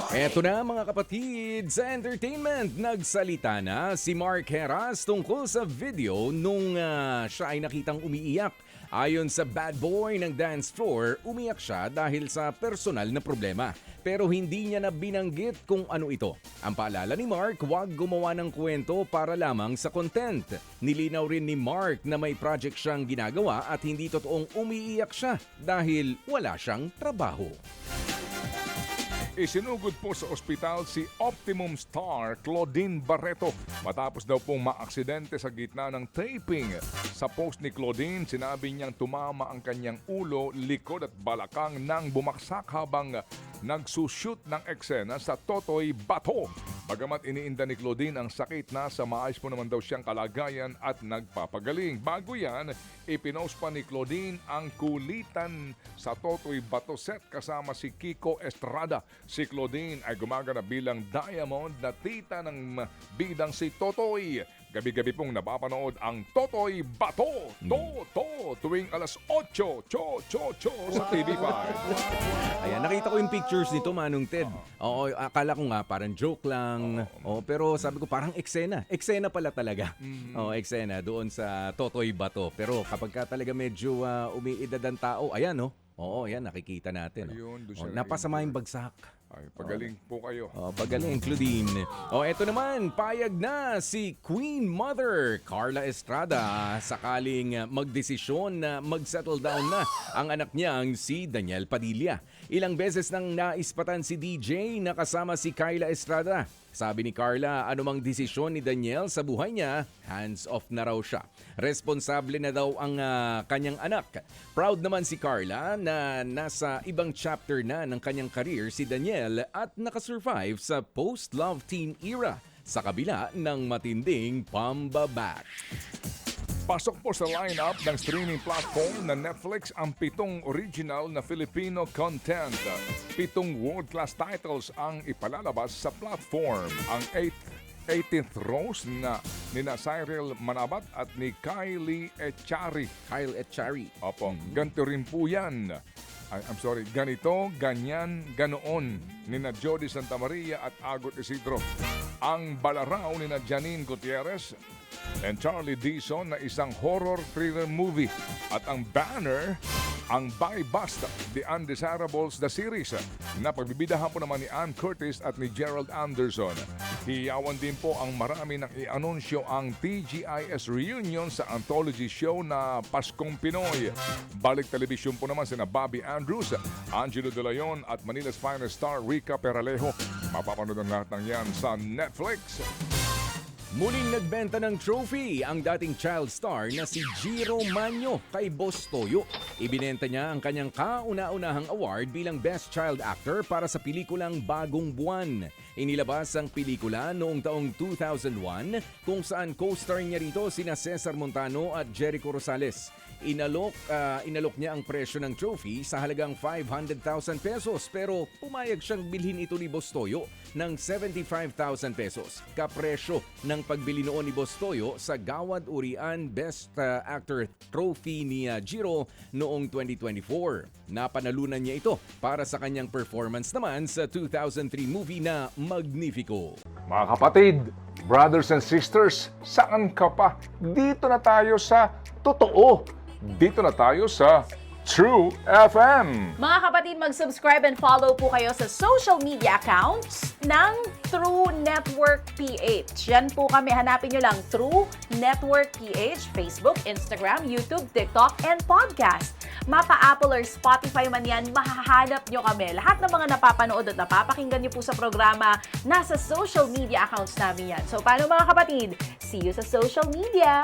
Eto na mga kapatid, sa entertainment, nagsalita na si Mark Heras tungkol sa video nung siya ay nakitang umiiyak. Ayon sa bad boy ng dance floor, umiyak siya dahil sa personal na problema. Pero hindi niya na binanggit kung ano ito. Ang paalala ni Mark, huwag gumawa ng kwento para lamang sa content. Nilinaw rin ni Mark na may project siyang ginagawa at hindi totoong umiiyak siya dahil wala siyang trabaho. Isinugod po sa ospital si Optimum star Claudine Barreto matapos daw pong maaksidente sa gitna ng taping. Sa post ni Claudine, sinabi niyang tumama ang kanyang ulo, likod at balakang nang bumaksak habang nagsushoot ng eksena sa Totoy Bato. Bagamat iniinda ni Claudine ang sakit, nasa maayos po naman daw siyang kalagayan at nagpapagaling. Bago yan, ipinost pa ni Claudine ang kulitan sa Totoy Bato set kasama si Kiko Estrada. Si Claudine ay gumagana bilang Diamond na tita ng bidang si Totoy. Gabi-gabi pong napapanood ang Totoy Bato. Tuwing alas 8, sa TV5. Ayan, nakita ko yung pictures nito, Manong Ted. Oo, akala ko nga parang joke lang. Pero sabi ko parang eksena. Eksena pala talaga. Eksena doon sa Totoy Bato. Pero kapag ka talaga medyo umiidad ang tao, ayan, no? Oo, yan, nakikita natin. Ayun, doon siya napasama yung bagsak. Ay, pagaling po kayo. Pagaling, Claudine. Eto naman, payag na si Queen Mother Carla Estrada sakaling magdesisyon na mag-settle down na ang anak niyang si Daniel Padilla. Ilang beses nang naispatan si DJ na kasama si Kyla Estrada. Sabi ni Carla, anumang desisyon ni Daniel sa buhay niya, hands off na raw siya. Responsable na daw ang kanyang anak. Proud naman si Carla na nasa ibang chapter na ng kanyang career si Daniel at nakasurvive sa post-love teen era sa kabila ng matinding pambabash. Pasok po sa lineup ng streaming platform na Netflix ang 7 original na Filipino content. 7 world-class titles ang ipalalabas sa platform. Ang 18th Rose na nina Cyril Manabat at ni Kyle Echari. Opo, ganito rin po yan. Ganito, ganyan, ganoon nina Jody Santa Maria at Agot Isidro. Ang Balaraw nina Janine Gutierrez and Charlie Dizon na isang horror thriller movie. At ang banner, ang Buy Bust, The Undesirables, the series na pagbibidahan po naman ni Ann Curtis at ni Gerald Anderson. Hiyawan din po ang marami nang i-anunsyo ang TGIS reunion sa anthology show na Paskong Pinoy. Balik telebisyon po naman sina Bobby Andrews, Angelo De Leon at Manila's finest star Rica Peralejo. Mapapanood ang lahat ng yan sa Netflix. Muling nagbenta ng trophy ang dating child star na si Jiro Manyo kay Boss Toyo. Ibinenta niya ang kanyang kauna-unahang award bilang Best Child Actor para sa pelikulang Bagong Buwan. Inilabas ang pelikula noong taong 2001 kung saan co-star niya rito sina Cesar Montano at Jericho Rosales. Inalok niya ang presyo ng trophy sa halagang 500,000 pesos pero pumayag siyang bilhin ito ni Boss Toyo ng 75,000 pesos. Kapresyo ng pagbili noon ni Boss Toyo sa Gawad Urian Best Actor Trophy ni Jiro noong 2024. Napanalunan niya ito para sa kanyang performance naman sa 2003 movie na Magnifico. Mga kapatid, brothers and sisters, saan ka pa? Dito na tayo sa totoo. Dito na tayo sa True FM. Mga kapatid, mag-subscribe and follow po kayo sa social media accounts ng True Network PH. Yan po kami, hanapin nyo lang True Network PH, Facebook, Instagram, YouTube, TikTok, and podcast. Mapa Apple or Spotify man yan, mahahanap nyo kami. Lahat ng mga napapanood at napapakinggan nyo po sa programa, nasa social media accounts namin yan. So paano mga kapatid? See you sa social media!